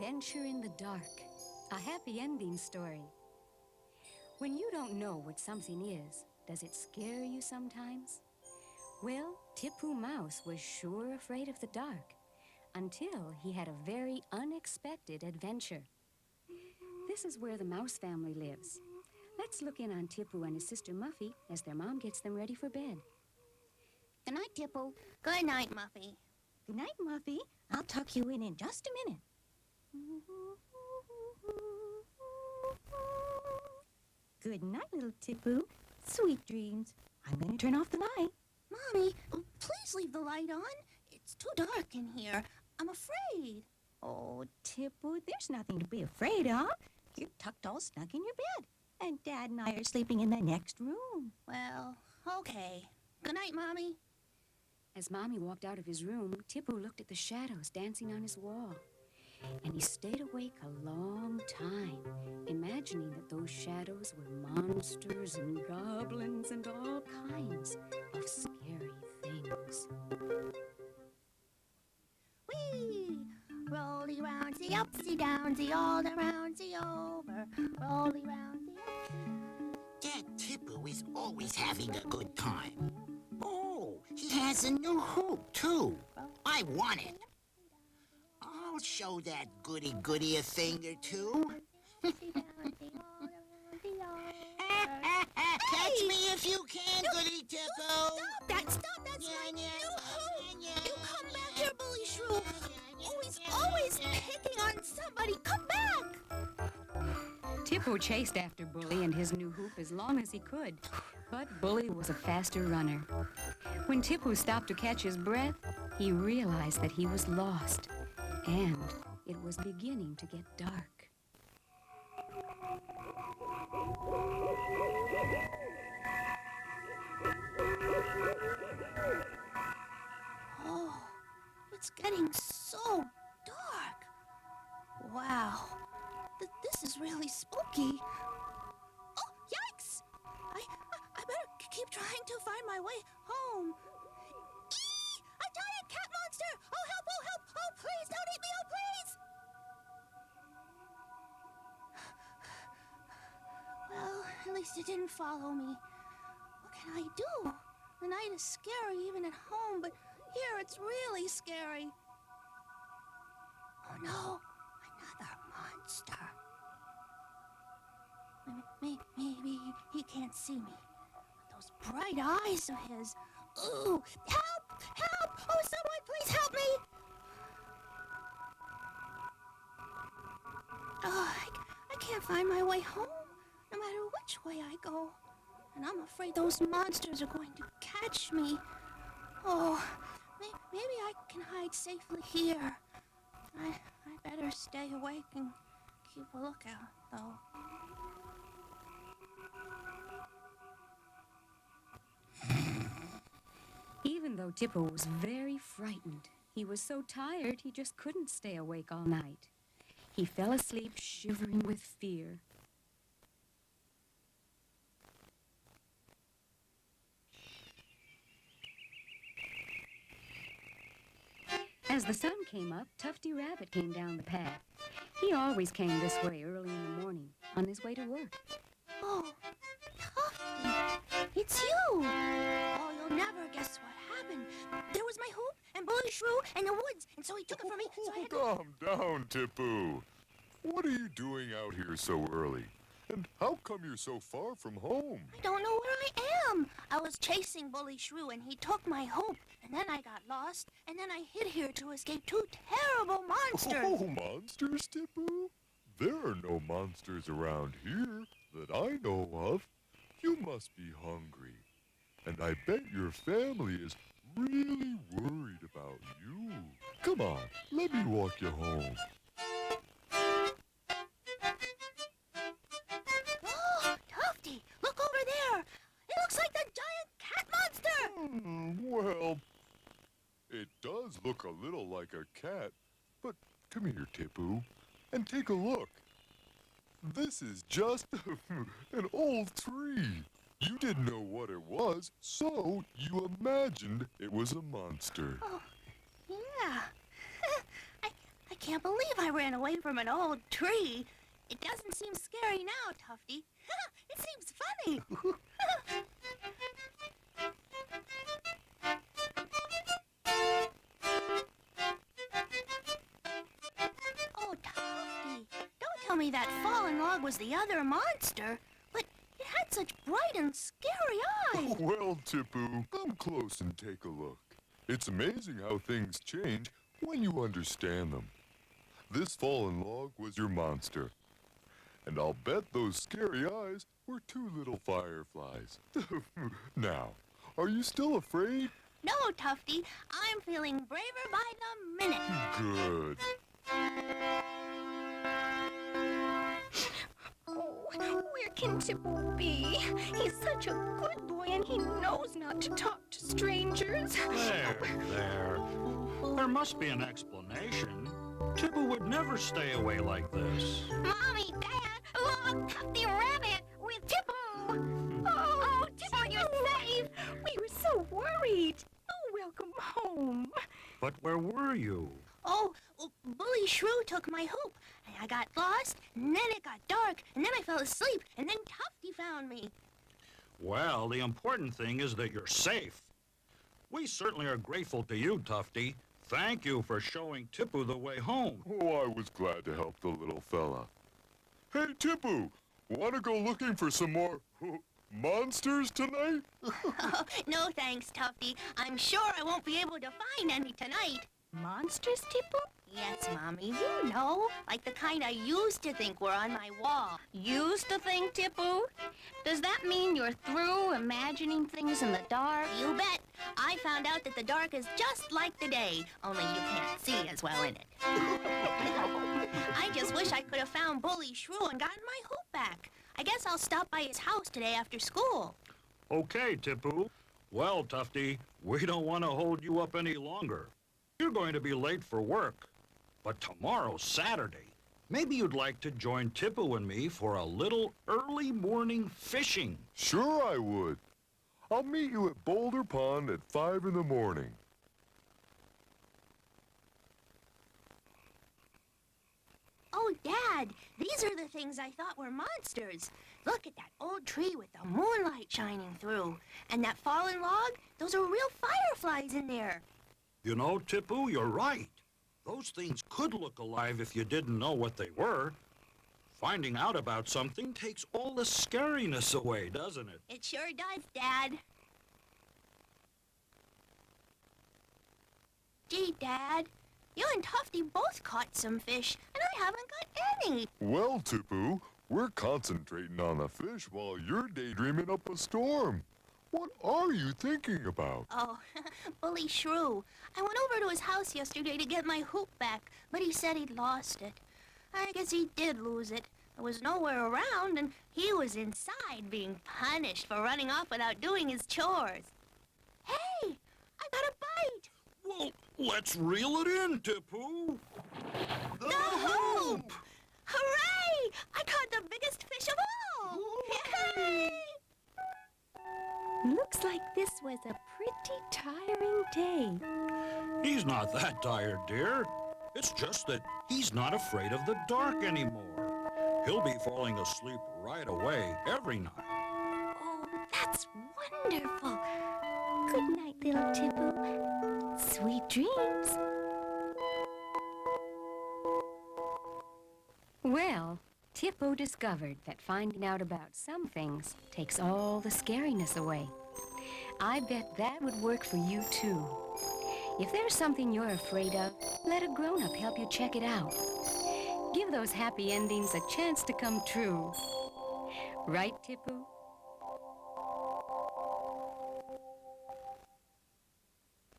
Adventure in the Dark, a happy ending story. When you don't know what something is, does it scare you sometimes? Well, Tipu Mouse was sure afraid of the dark until he had a very unexpected adventure. This is where the mouse family lives. Let's look in on Tipu and his sister Muffy as their mom gets them ready for bed. Good night, Tipu. Good night, Muffy. Good night, Muffy. I'll tuck you in just a minute. Good night, little Tipu. Sweet dreams. I'm going to turn off the light. Mommy, please leave the light on. It's too dark in here. I'm afraid. Oh, Tipu, there's nothing to be afraid of. You're tucked all snug in your bed. And Dad and I are sleeping in the next room. Well, okay. Good night, Mommy. As Mommy walked out of his room, Tipu looked at the shadows dancing on his wall. And he stayed awake a long time, imagining that those shadows were monsters and goblins and all kinds of scary things. Whee! Rolly roundsy, upsy downsy, all aroundsy over. Rolly roundsy, That Tipu is always having a good time. Oh, he has a new hoop, too. I want it. I'll show that goody-goody a thing or two. upsy downsy, all aroundsy over. Catch me if you can, goody Tipu. Stop, that's my new hoop. You come back here, Bully Shrew. Always picking on somebody. Come back. Tipu chased after Bully and his new hoop as long as he could, but Bully was a faster runner. When Tipu stopped to catch his breath, he realized that he was lost, and it was beginning to get dark. Oh, it's getting so dark. Wow, this is really spooky. Oh, yikes! I better keep trying to find my way home. Eee! A giant cat monster! Oh, help! Oh, help! Oh, please, don't eat me! Oh, please! Well, at least it didn't follow me. What can I do? The night is scary even at home, but here it's really scary. Oh no, another monster. Maybe he can't see me. With those bright eyes of his. Ooh, help! Help! Oh, someone please help me! Oh, I can't find my way home, no matter which way I go. And I'm afraid those monsters are going to catch me. Oh, maybe I can hide safely here. I better stay awake and keep a lookout, though. Even though Tipu was very frightened, he was so tired he just couldn't stay awake all night. He fell asleep shivering with fear. As the sun came up, Tufty Rabbit came down the path. He always came this way early in the morning, on his way to work. Oh, Tufty, it's you! Oh, you'll never guess what happened. There was my hoop and Bully Shrew in the woods, and so he took it from me, so I had to... Calm down, Tipu. What are you doing out here so early? And how come you're so far from home? I don't know where I am. I was chasing Bully Shrew, and he took my hoop, and then I got lost, and then I hid here to escape two terrible monsters. Oh, monsters, Tipu? There are no monsters around here that I know of. You must be hungry. And I bet your family is really worried about you. Come on, let me walk you home. Oh, Tufty, look over there. It looks like the giant cat monster. Well, it does look a little like a cat, but come here, Tipu, and take a look. This is just an old tree. You didn't know what it was, so you imagined it was a monster. Oh, yeah. I can't believe I ran away from an old tree. It doesn't seem scary now, Tufty. It seems funny. Oh, Tufty, don't tell me that fallen log was the other monster. But it had such bright and scary eyes. Well, Tipu, come close and take a look. It's amazing how things change when you understand them. This fallen log was your monster. And I'll bet those scary eyes were two little fireflies. Now, are you still afraid? No, Tufty, I'm feeling braver by the minute. Good. Oh, where can Tipu be? He's such a good boy and he knows not to talk to strangers. There. There must be an explanation. Tipu would never stay away like this. Mommy, Dad, look, Tufty Rabbit with Tipu. Oh, Tipu, you're safe. We were so worried. Oh, welcome home. But where were you? Oh, well, Bully Shrew took my hoop, and I got lost, and then it got dark, and then I fell asleep, and then Tufty found me. Well, the important thing is that you're safe. We certainly are grateful to you, Tufty. Thank you for showing Tipu the way home. Oh, I was glad to help the little fella. Hey, Tipu, want to go looking for some more monsters tonight? Oh, no thanks, Tufty. I'm sure I won't be able to find any tonight. Monsters, Tipu? Yes, Mommy, you know, like the kind I used to think were on my wall. Used to think, Tipu? Does that mean you're through imagining things in the dark? You bet. I found out that the dark is just like the day, only you can't see as well in it. I just wish I could have found Bully Shrew and gotten my hoop back. I guess I'll stop by his house today after school. Okay, Tipu. Well, Tufty, we don't want to hold you up any longer. You're going to be late for work. But tomorrow's Saturday. Maybe you'd like to join Tipu and me for a little early morning fishing. Sure I would. I'll meet you at Boulder Pond at 5 in the morning. Oh, Dad, these are the things I thought were monsters. Look at that old tree with the moonlight shining through. And that fallen log, those are real fireflies in there. You know, Tipu, you're right. Those things could look alive if you didn't know what they were. Finding out about something takes all the scariness away, doesn't it? It sure does, Dad. Gee, Dad, you and Tufty both caught some fish, and I haven't got any. Well, Tipu, we're concentrating on the fish while you're daydreaming up a storm. What are you thinking about? Oh, Bully Shrew. I went over to his house yesterday to get my hoop back, but he said he'd lost it. I guess he did lose it. It was nowhere around, and he was inside being punished for running off without doing his chores. Hey, I got a bite. Well, let's reel it in, Tipu. The hoop! Hooray! I caught the biggest fish of all! Yay! Looks like this was a pretty tiring day. He's not that tired, dear. It's just that he's not afraid of the dark anymore. He'll be falling asleep right away every night. Oh, that's wonderful. Good night, little Tipu. Sweet dreams. Well, Tipu discovered that finding out about some things takes all the scariness away. I bet that would work for you, too. If there's something you're afraid of, let a grown-up help you check it out. Give those happy endings a chance to come true. Right, Tipu?